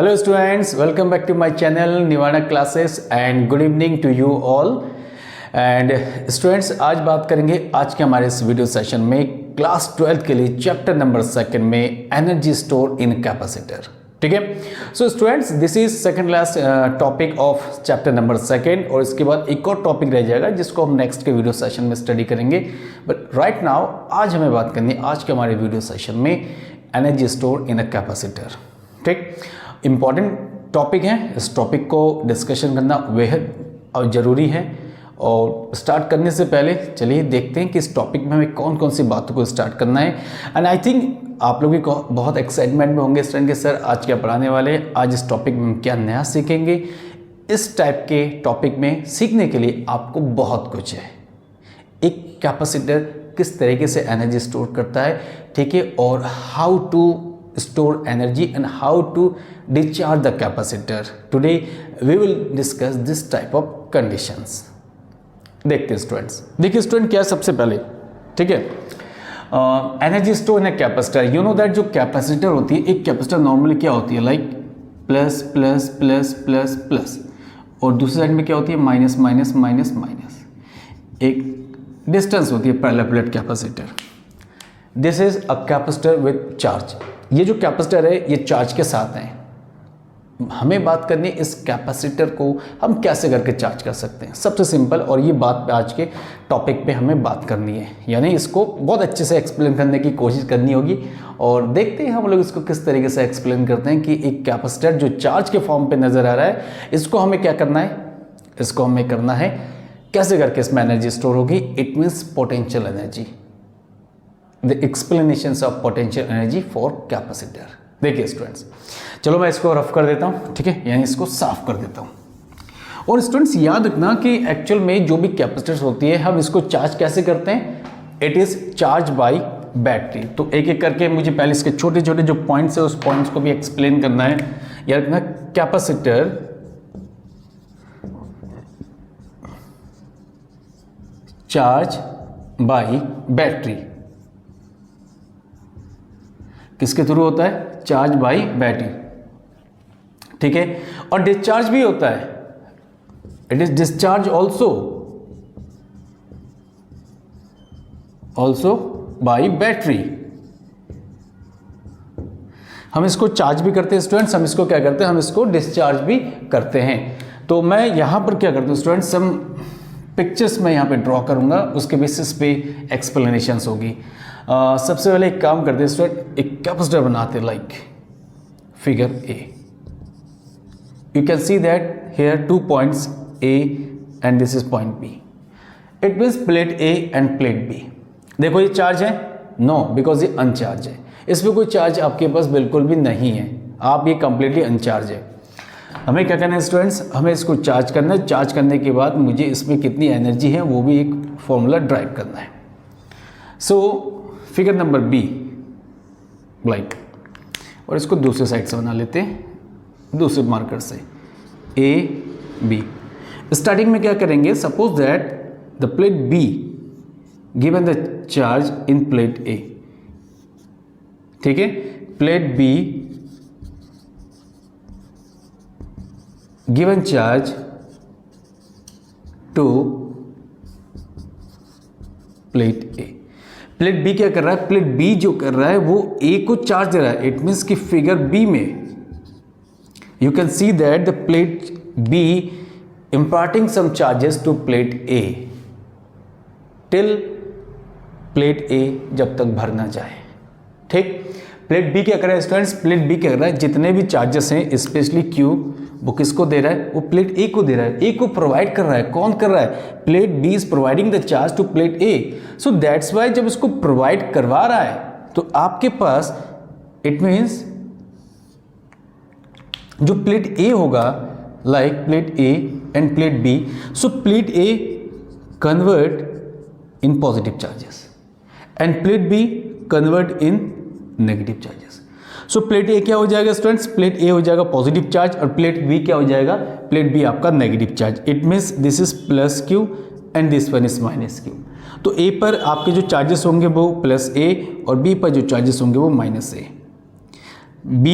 Hello students, welcome back to my channel Nirvana Classes and good evening to you all. And students आज बात करेंगे आज के हमारे इस वीडियो सेशन में क्लास 12 के लिए चैप्टर नंबर 2 में एनर्जी स्टोर इन कैपेसिटर. ठीक है. So students this is second last topic of chapter number 2 और इसके बाद एक और टॉपिक रह जाएगा जिसको हम नेक्स्ट के वीडियो सेशन में स्टडी करेंगे. बट राइट नाउ आज हमें बात करनी है आज के हमारे वीडियो सेशन में energy store in a capacitor. ठीक, इम्पॉर्टेंट टॉपिक है. इस टॉपिक को डिस्कशन करना बेहद और ज़रूरी है. और स्टार्ट करने से पहले चलिए देखते हैं कि इस टॉपिक में हमें कौन कौन सी बातों को स्टार्ट करना है. एंड आई थिंक आप लोग भी बहुत एक्साइटमेंट में होंगे स्टूडेंट के सर आज क्या पढ़ाने वाले हैं, आज इस टॉपिक में हम क्या नया सीखेंगे. इस टाइप के टॉपिक में सीखने के लिए आपको बहुत कुछ है. एक कैपेसिटर किस तरीके से एनर्जी स्टोर करता है, ठीक है, और how to store energy and how to discharge the capacitor. Today we will discuss this type of conditions. देखते हैं स्टूडेंट्स. देखिए स्टूडेंट क्या है सबसे पहले, ठीक है, energy store in a capacitor. You know that जो कैपेसिटर होती है, एक कैपेसिटर नॉर्मली क्या होती है like plus plus plus plus plus और दूसरी साइड में क्या होती है माइनस माइनस माइनस माइनस. एक डिस्टेंस होती है parallel plate capacitor. This is a capacitor with charge. ये जो कैपेसिटर है ये चार्ज के साथ है. हमें बात करनी है इस कैपेसिटर को हम कैसे करके चार्ज कर सकते हैं. सबसे सिंपल, और ये बात आज के टॉपिक पे हमें बात करनी है, यानी इसको बहुत अच्छे से एक्सप्लेन करने की कोशिश करनी होगी. और देखते हैं हम लोग इसको किस तरीके से एक्सप्लेन करते हैं कि एक कैपेसिटर जो चार्ज के फॉर्म पे नज़र आ रहा है, इसको हमें क्या करना है, इसको हमें करना है कैसे करके इसमें एनर्जी स्टोर होगी. It means potential energy, the explanations of potential energy for capacitor. देखिए स्टूडेंट्स, चलो मैं इसको रफ कर देता हूँ, ठीक है, यानी इसको साफ कर देता हूँ. और स्टूडेंट्स याद रखना कि एक्चुअल में जो भी कैपेसिटर्स होती है हम इसको चार्ज कैसे करते हैं. It is charge by battery. तो एक एक करके मुझे पहले इसके छोटे छोटे जो पॉइंट्स है उस पॉइंट्स को भी एक्सप्लेन करना है. याद रखना कैपेसिटर चार्ज बाय बैटरी किसके थ्रू होता है, चार्ज बाय बैटरी, ठीक है. और डिस्चार्ज भी होता है, it is discharge also bye battery. हम इसको चार्ज भी करते हैं स्टूडेंट्स, हम इसको क्या करते हैं, हम इसको डिस्चार्ज भी करते हैं. तो मैं यहां पर क्या करता हूं स्टूडेंट्स, हम पिक्चर्स में यहां पे ड्रॉ करूंगा, उसके बेसिस पे एक्सप्लेनेशंस होगी. सबसे पहले एक काम करते हैं स्टूडेंट, एक कैपेसिटर बनाते हैं like figure A. You can see that here 2 points A and this is point B. It means plate A and plate B. देखो ये चार्ज है, नो, बिकॉज ये अनचार्ज है. इसमें कोई चार्ज आपके पास बिल्कुल भी नहीं है, आप ये कंप्लीटली अनचार्ज है. हमें क्या करना है स्टूडेंट्स, हमें इसको चार्ज करना है. चार्ज करने के बाद मुझे इसमें कितनी एनर्जी है वो भी एक फॉर्मूला ड्राइव करना है. So figure number be like, और इसको दूसरे साइड से बना लेते हैं, दूसरे मार्कर से ए बी. स्टार्टिंग में क्या करेंगे, suppose that the plate B given the charge in plate A, ठीक है. Plate B given charge to plate A. Plate B क्या कर रहा है, प्लेट बी जो कर रहा है वो ए को चार्ज दे रहा है. इट मीन्स कि फिगर बी में you can see that the plate B imparting some charges to plate A till plate A जब तक भर ना जाए. ठीक, प्लेट B क्या कर रहा है स्टूडेंट्स, प्लेट B क्या कर रहा है, जितने भी चार्जेस हैं स्पेशली Q वो किसको दे रहा है, वो प्लेट A को दे रहा है. A को प्रोवाइड कर रहा है. कौन कर रहा है, plate B is providing the charge to plate A. So that's why जब इसको प्रोवाइड करवा रहा है तो आपके पास इट मीन्स जो प्लेट A होगा like plate A and plate B, so plate A convert in positive charges and plate B convert in negative charges. So plate A क्या हो जाएगा स्टूडेंट्स, प्लेट A हो जाएगा पॉजिटिव चार्ज और plate B क्या हो जाएगा, प्लेट B आपका negative charge. It means this is plus Q and this one is minus Q. तो A पर आपके जो चार्जेस होंगे वो प्लस A और B पर जो चार्जेस होंगे वो माइनस A. B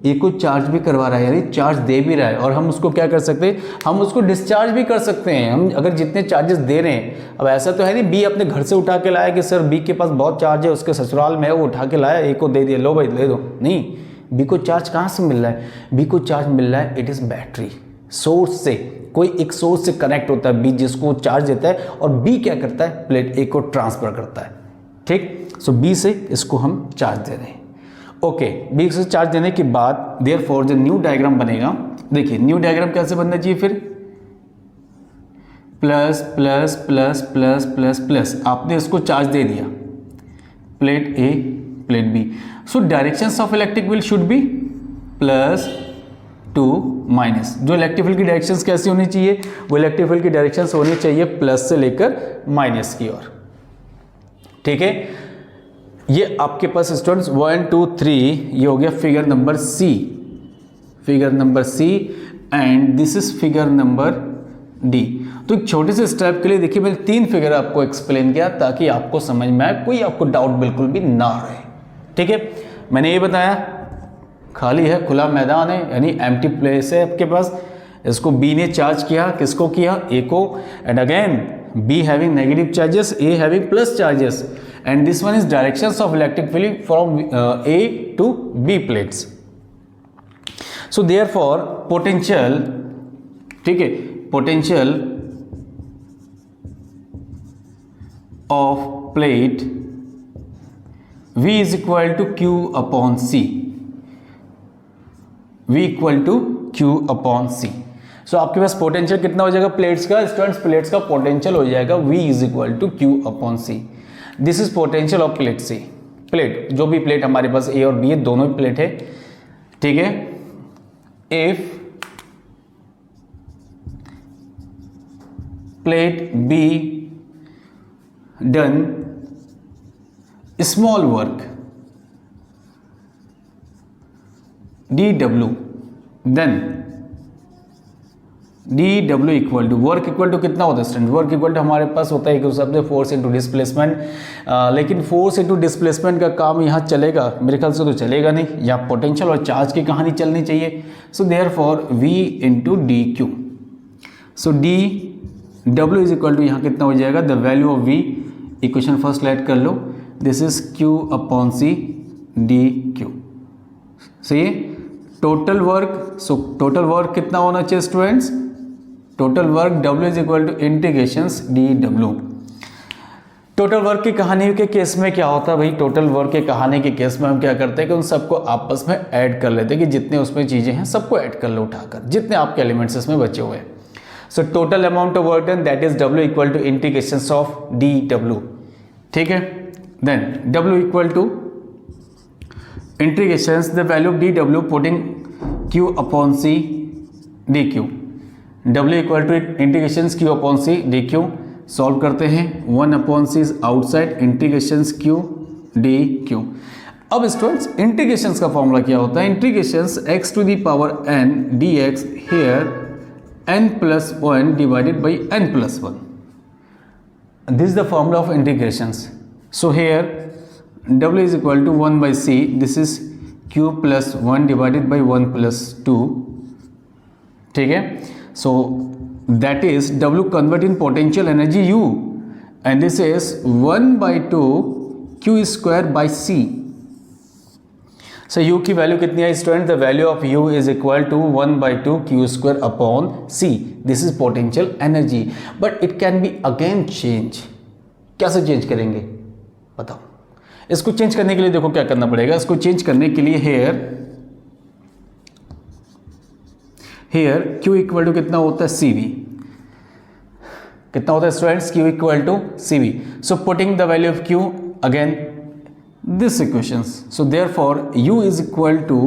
ए को चार्ज भी करवा रहा है, यानी चार्ज दे भी रहा है, और हम उसको क्या कर सकते हैं, हम उसको डिस्चार्ज भी कर सकते हैं। हम अगर जितने चार्जेस दे रहे हैं, अब ऐसा तो है नहीं बी अपने घर से उठा के लाया कि सर बी के पास बहुत चार्ज है, उसके ससुराल में है, वो उठा के लाया, ए को दे दिया, लो भाई ले दो, नहीं, बी को चार्ज कहाँ से मिल रहा है, बी को चार्ज मिल रहा है इट इज़ बैटरी, सोर्स से, कोई एक सोर्स से कनेक्ट होता है बी, जिसको चार्ज देता है, और बी क्या करता है, प्लेट ए को ट्रांसफर करता है। ठीक, सो बी से इसको हम चार्ज दे रहे हैं। ओके, बी से चार्ज देने के बाद देयरफॉर जो न्यू डायग्राम बनेगा, देखिए न्यू डायग्राम कैसे बनना चाहिए, फिर plus plus plus plus plus plus, आपने इसको चार्ज दे दिया, plate A plate B, so directions of electric field should be plus to minus. जो इलेक्ट्रिक फील्ड की डायरेक्शंस कैसी होनी चाहिए, वो इलेक्ट्रिक फील्ड की डायरेक्शंस होनी चाहिए प्लस से लेकर माइनस की ओर। ठीक है, ये आपके पास स्टूडेंट्स 1 2 3 ये हो गया figure number C, figure number C, and this is figure number D. तो एक छोटे से स्टेप के लिए देखिए मैंने 3 फिगर आपको एक्सप्लेन किया ताकि आपको समझ में आए, कोई आपको डाउट बिल्कुल भी ना रहे। ठीक है, मैंने ये बताया खाली है, खुला मैदान है, यानी एम्प्टी प्लेस है आपके पास, इसको बी ने चार्ज किया, किसको किया, ए को, and again be having negative charges, A having plus charges, and this one is directions of electric field from A to B plates. So therefore potential, ठीक है, potential of plate V is equal to Q upon C, V equal to Q upon C. So आपके पास potential कितना हो जाएगा plates का, students plates का potential हो जाएगा V is equal to Q upon C. This is potential of plate C, plate जो भी प्लेट हमारे पास ए और बी है, दोनों ही प्लेट है। ठीक है, if plate B done small work D W, then D W equal to work equal to कितना होता है स्टूडेंट, वर्क इक्वल टू हमारे पास होता है एक शब्द फोर्स इनटू डिस्प्लेसमेंट, लेकिन फोर्स इनटू डिस्प्लेसमेंट का काम यहाँ चलेगा मेरे ख्याल से तो चलेगा नहीं, यहाँ पोटेंशियल और चार्ज की कहानी चलनी चाहिए। So therefore V into D Q, so D W is equal to यहाँ कितना हो जाएगा, the value of V, equation first write कर लो, this is Q upon C D Q. सही है, total work, so total work कितना होना चाहिए students, total work W is equal to integrations D W. Total work की कहानी के केस में क्या होता है भाई, टोटल वर्क की कहानी के केस में हम क्या करते हैं कि उन सबको आपस में ऐड कर लेते हैं, कि जितने उसमें चीज़ें हैं सबको ऐड कर लो उठाकर, जितने आपके एलिमेंट्स इसमें बचे हुए हैं। So total amount of work done that is W equal to integrations of D W. ठीक है, then W equal to integrations the value of D W putting Q upon C D Q, W equal to integrations Q upon C D Q, solve करते हैं, 1 upon C is outside, integrations Q D Q. अब students integrations का formula क्या होता है, integrations x to the power n dx here n plus 1 divided by n plus 1, this is the formula of integrations. So here W is equal to 1 by C, this is Q plus 1 divided by 1 plus 2। ठीक है, so that is W convert in potential energy U, and this is 1 by 2 Q square by C. So U की value कितनी है student, the value of U is equal to 1 by 2 Q square upon C. This is potential energy, but it can be again change. कैसे change करेंगे बताओ, इसको change करने के लिए देखो क्या करना पड़ेगा, इसको चेंज करने के लिए हेयर Q इक्वल टू कितना होता है CV, कितना होता है students, Q equal to CV। So putting the value of Q again this equations, so therefore U is equal to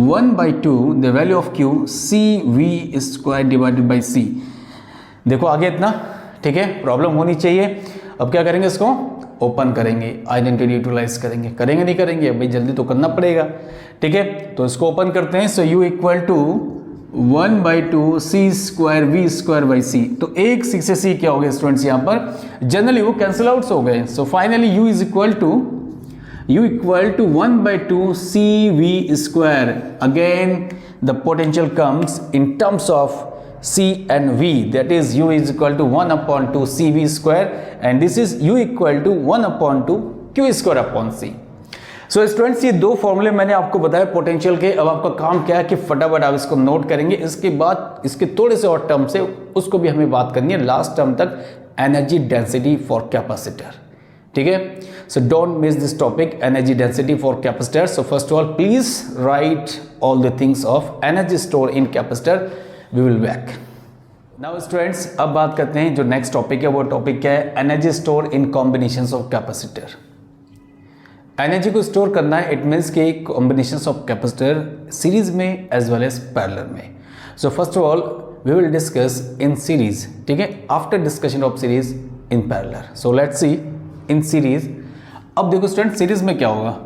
1 by 2 the value of Q CV square divided by C। देखो आगे इतना, ठीक है, problem होनी चाहिए। अब क्या करेंगे, इसको ओपन करेंगे, आइडेंटिटी यूटिलाइज करेंगे, करेंगे नहीं करेंगे भाई, जल्दी तो करना पड़ेगा। ठीक है, तो इसको ओपन करते हैं। So U equal to 1 by 2 C square V square by C, तो एक C से C क्या हो गया स्टूडेंट्स, यहाँ पर जनरली वो कैंसिल आउट्स हो गए। So finally U is equal to U equal to 1 by 2 CV square. Again the potential comes in terms of C and V, that is U is equal to 1 upon 2 CV square, and this is U equal to 1 upon 2 Q square upon C. So students ये दो फॉर्मूले मैंने आपको बताया potential के। अब आपका काम क्या है कि फटाफट आप इसको नोट करेंगे, इसके बाद इसके थोड़े से और टर्म से उसको भी हमें बात करनी है लास्ट टर्म तक, एनर्जी डेंसिटी फॉर कैपेसिटर। ठीक है, so don't miss this topic, energy density for capacitor. So first of all please write all the things of energy store in capacitor, we will back now. Students अब बात करते हैं जो next topic है, वो topic क्या है, energy store in combinations of capacitor. Energy को स्टोर करना है, इट मीन्स के कॉम्बिनेशंस ऑफ कैपेसिटर सीरीज में एज वेल एज पैरेलल में। So first of all we will discuss in series, ठीक है, after discussion of series in parallel. So let's see in series. अब देखो student series में क्या होगा,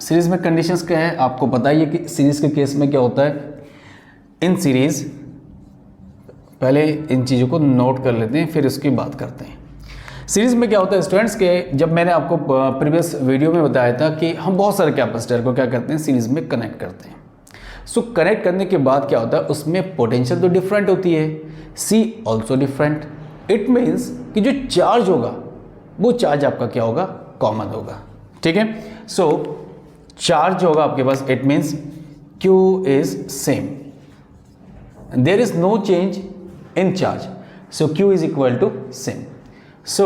सीरीज में कंडीशंस क्या है आपको पता ही है कि सीरीज के केस में क्या होता है। इन सीरीज पहले इन चीज़ों को नोट कर लेते हैं फिर उसकी बात करते हैं। सीरीज में क्या होता है स्टूडेंट्स के, जब मैंने आपको प्रीवियस वीडियो में बताया था कि हम बहुत सारे कैपेसिटर को क्या करते हैं सीरीज में कनेक्ट करते हैं। सो कनेक्ट करने के बाद क्या होता है, उसमें पोटेंशियल तो डिफरेंट होती है, सी ऑल्सो डिफरेंट। इट मीन्स कि जो चार्ज होगा वो चार्ज आपका क्या होगा, कॉमन होगा। ठीक है, सो चार्ज होगा आपके पास, it means Q is same, there is no change in charge, so Q is equal to same. So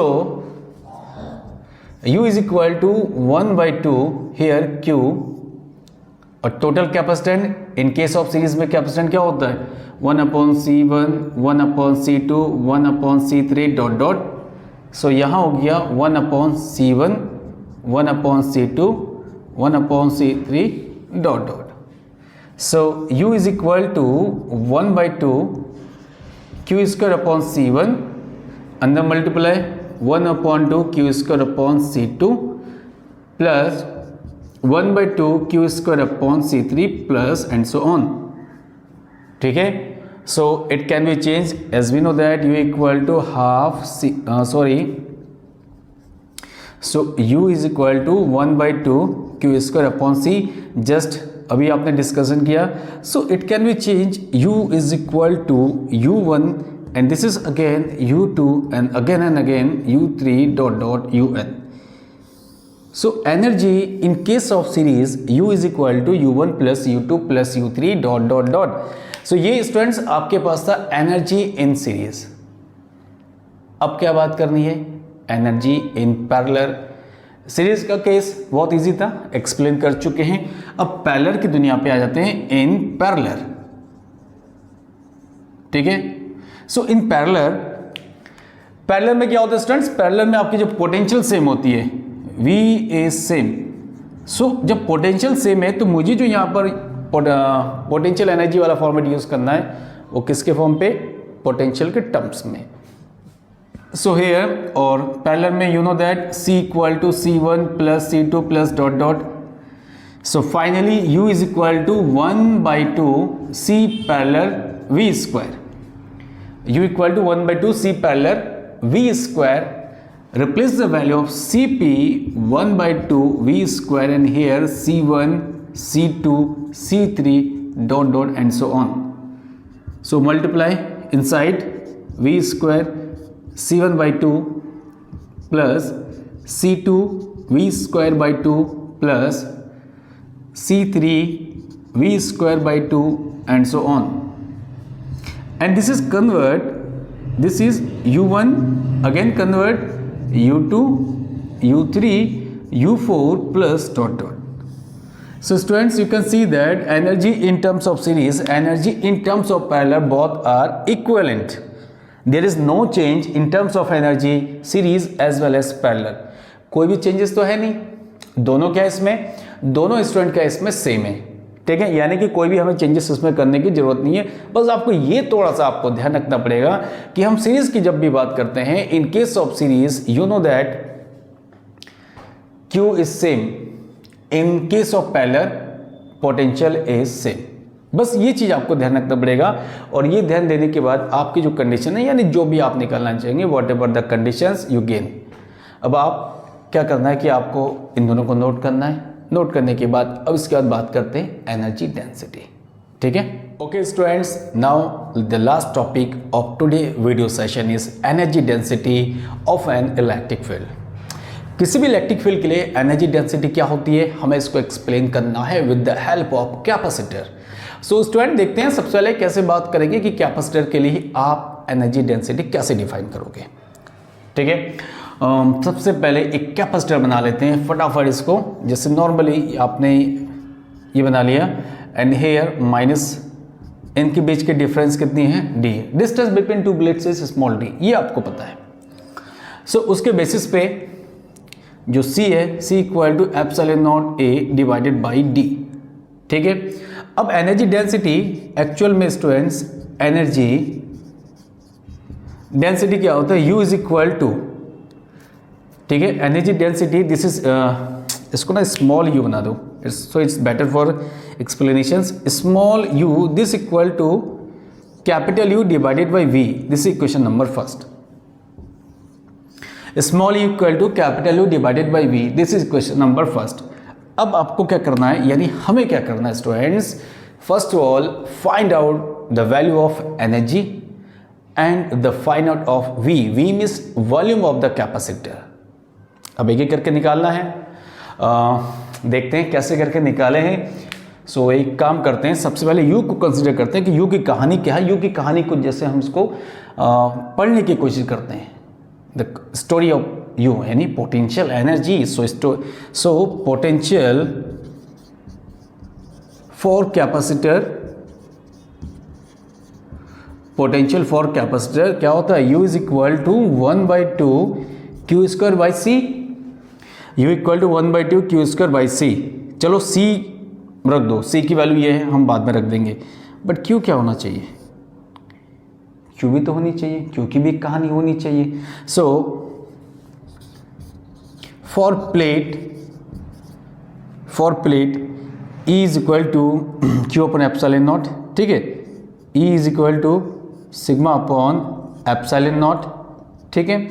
U is equal to 1 by 2 here Q, और total capacitance in case of series में capacitance क्या होता है, 1 upon C1, 1 upon C2, 1 upon C3 dot dot. So यहाँ हो गया 1 upon C1, 1 upon C2, 1 upon C3 dot dot. So U is equal to 1 by 2 Q square upon C1, अंदर multiply 1 upon 2 Q square upon C2 plus 1 by 2 Q square upon C3 plus and so on. ठीक है, so it can be change as we know that U equal to half C, so U is equal to 1 by 2 Q square upon C, just अभी आपने discussion किया। So it can be change U is equal to U1 and this is again U2 and again U3 dot dot UN. So energy in case of series U is equal to U1 plus U2 plus U3 dot dot dot. So ये students आपके पास था energy in series. अब क्या बात करनी है, energy in parallel. Series का case बहुत इजी था, एक्सप्लेन कर चुके हैं। अब पैरेलल की दुनिया पे आ जाते हैं, इन पैरेलल। ठीक है, सो इन पैरेलल में क्या होता है स्टूडेंट्स, पैरेलल में आपकी जो पोटेंशियल सेम होती है, V इज सेम। सो जब पोटेंशियल सेम है तो मुझे जो यहाँ पर पोटेंशियल एनर्जी वाला फॉर्मेट यूज करना है वो किसके फॉर्म पे, पोटेंशियल के टर्म्स में। सो हेयर और पैरेलल में you know that C equal to C1 plus C2 plus dot dot. So finally U is equal to 1 by 2 C parallel V square. U equal to 1 by 2 C parallel V square, replace the value of Cp 1 by 2 V square and here C1, C2, C3 dot dot and so on. So multiply inside V square C1 by 2 plus C2 V square by 2 plus C3 V square by 2 and so on. And this is convert, this is U1, again convert U2, U3, U4 plus dot dot. So students, you can see that energy in terms of series, energy in terms of parallel, both are equivalent. There is no change in terms of energy series as well as parallel. कोई भी changes तो है नहीं, दोनों क्या इसमें, दोनों student क्या इसमें सेम है। ठीक है, यानी कि कोई भी हमें चेंजेस उसमें करने की जरूरत नहीं है। बस आपको ये थोड़ा सा आपको ध्यान रखना पड़ेगा कि हम सीरीज की जब भी बात करते हैं, इन case of series you know that Q is same, in case of parallel potential is same. बस ये चीज आपको ध्यान रखना पड़ेगा, और ये ध्यान देने के बाद आपकी जो कंडीशन है, यानी जो भी आप निकालना चाहेंगे, what ever the conditions you gain. अब आप क्या करना है कि आपको इन दोनों को नोट करना है। नोट करने के बाद अब इसके बाद बात करते हैं एनर्जी डेंसिटी। ठीक है, okay students, now the last topic of today video session is energy density of an electric field. किसी भी इलेक्ट्रिक फील्ड के लिए एनर्जी डेंसिटी क्या होती है, हमें इसको एक्सप्लेन करना है with the help of capacitor. So student देखते हैं सबसे पहले कैसे बात करेंगे कि कैपेसिटर के लिए आप एनर्जी डेंसिटी कैसे डिफाइन करोगे। ठीक है, सबसे पहले एक कैपेसिटर बना लेते हैं फटाफट इसको। जैसे नॉर्मली आपने ये बना लिया एंड हेयर माइनस इनके बीच के डिफरेंस कितनी है, D. Distance between two plates is small D, ये आपको पता है। सो उसके बेसिस पे जो C है, C equal to epsilon naught A divided by D। ठीक है, अब एनर्जी डेंसिटी एक्चुअल में स्टूडेंट्स एनर्जी डेंसिटी क्या होता है, U इज इक्वल टू, ठीक है, एनर्जी डेंसिटी दिस इज, इसको ना स्मॉल u बना दो, so it's better for explanations. Small u this equal to capital U divided by V, this is equation number first. Small u equal to capital U divided by V, this is equation number first. अब आपको क्या करना है, यानी हमें क्या करना है students, first of all find out the value of energy and the find out of V। V means volume of the capacitor. अब एक एक करके निकालना है, देखते हैं कैसे करके निकाले हैं। सो एक काम करते हैं, सबसे पहले U को कंसिडर करते हैं कि U की कहानी क्या है। U की कहानी को जैसे हम इसको पढ़ने की कोशिश करते हैं, द स्टोरी ऑफ U यानी potential energy. So potential for capacitor, potential for capacitor क्या होता है, U is equal to 1/2 Q square by C। U equal to 1/2 Q square by C। चलो C रख दो, C की वैल्यू ये है, हम बाद में रख देंगे। बट Q क्या होना चाहिए, Q भी तो होनी चाहिए, Q की भी कहानी होनी चाहिए। So for plate E is equal to Q upon epsilon naught. ठीक है, E is equal to sigma upon epsilon naught. ठीक है,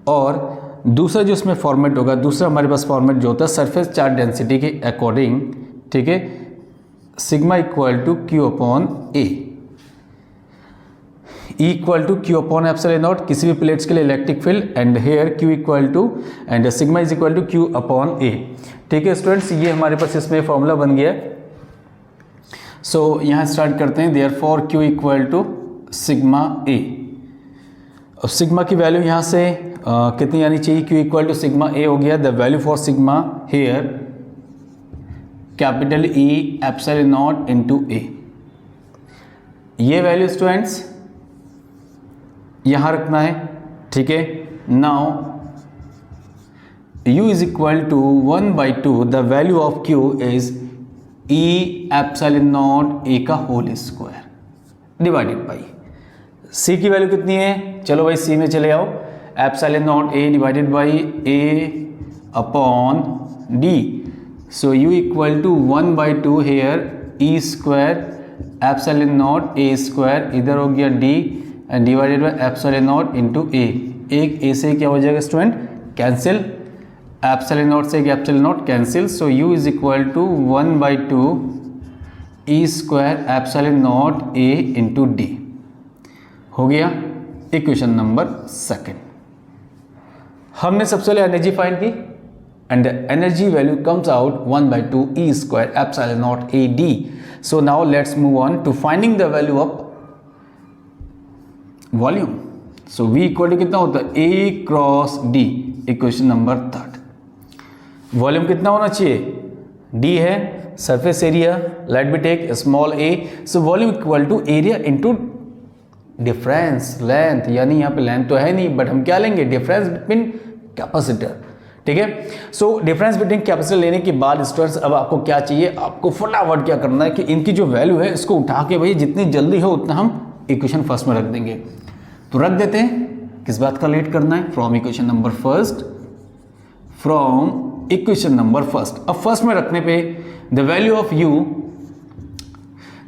और दूसरा जो इसमें फॉर्मेट होगा, दूसरा हमारे पास फॉर्मेट जो होता है सरफेस चार्ज डेंसिटी के अकॉर्डिंग। ठीक है, sigma equal to Q upon A, E equal to Q upon epsilon naught किसी भी प्लेट्स के लिए electric field, and here Q equal to and sigma is equal to Q upon A। ठीक है स्टूडेंट्स, ये हमारे पास इसमें फॉर्मूला बन गया। सो यहाँ स्टार्ट करते हैं, therefore Q equal to sigma A। अब सिग्मा की वैल्यू यहाँ से कितनी आनी चाहिए, Q equal to sigma A हो गया। The value for sigma here capital E epsilon naught into A। ये वैल्यू स्टूडेंट्स यहाँ रखना है। ठीक है, now U is equal to 1/2 the value of Q is E epsilon naught A का whole square divided by C की value कितनी है, चलो भाई C में चले आओ, epsilon naught A divided by A upon D। So U equal to 1/2 here E square epsilon naught A square, इधर हो गया D and divided by epsilon naught into A। एक A से क्या हो जाएगा स्टूडेंट, कैंसिल, एप्सिलॉन नॉट से epsilon naught cancel. So U is equal to 1/2 E square epsilon naught A into D हो गया इक्वेशन नंबर सेकेंड। हमने सबसे पहले एनर्जी फाइंड की and energy value comes out 1/2 E square epsilon naught A D। So now let's move on to finding the value of volume. So V equal to कितना होता है, A cross D, equation number third. Volume कितना होना चाहिए, D है, surface area, let be take small a। So volume equal to area into difference length, यानी यहाँ पे लेंथ तो है नहीं बट हम क्या लेंगे, डिफरेंस बिटवीन कैपेसिटर। ठीक है, सो डिफरेंस बिटवीन कैपेसिटर लेने के बाद स्टूडेंट्स अब आपको क्या चाहिए, आपको फटाफट क्या करना है कि इनकी जो वैल्यू है इसको उठा के भाई जितनी जल्दी हो उतना हम इक्वेशन फर्स्ट में रख देंगे। तो रख देते हैं, किस बात का लेट करना है, from equation number first, from equation number first. अब फर्स्ट में रखने पे the value of u,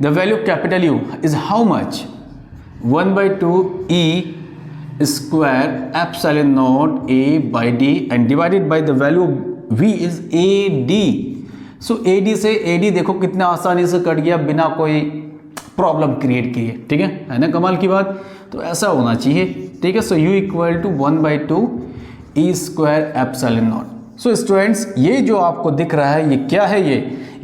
the value capital U is how much, 1/2 E square epsilon naught A by D and divided by the value V is A D. So A D से A D देखो कितना आसानी से cut गया बिना कोई problem create किए, ठीक है ना, कमाल की बात। तो ऐसा होना चाहिए, ठीक है। So U equal to 1/2 E square epsilon naught. So students ये जो आपको दिख रहा है ये क्या है,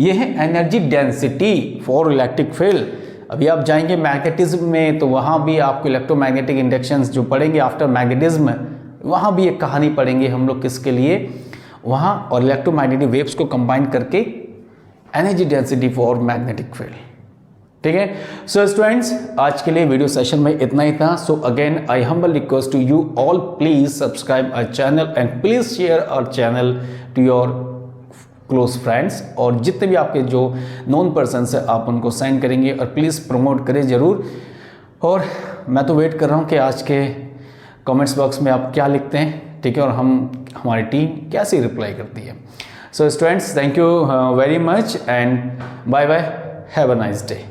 ये है energy density for electric field. अभी आप जाएंगे मैग्नेटिज्म में तो वहाँ भी आपको इलेक्ट्रोमैग्नेटिक इंडक्शंस जो पढ़ेंगे आफ्टर मैग्नेटिज्म, वहाँ भी एक कहानी पढ़ेंगे हम लोग किसके लिए वहाँ, और इलेक्ट्रोमैग्नेटिक वेव्स को कंबाइन करके energy density for magnetic field, ठीक है। सो स्टूडेंट्स आज के लिए वीडियो सेशन में इतना ही था। So again I humble request to you all, please subscribe our channel and please share our channel to your close friends, और जितने भी आपके जो नोन पर्सन्स है आप उनको सेंड करेंगे और प्लीज़ प्रमोट करें ज़रूर। और मैं तो वेट कर रहा हूँ कि आज के कमेंट्स बॉक्स में आप क्या लिखते हैं, ठीक है, और हमारी टीम कैसे रिप्लाई करती है। So students thank you very much and bye bye, have a nice day.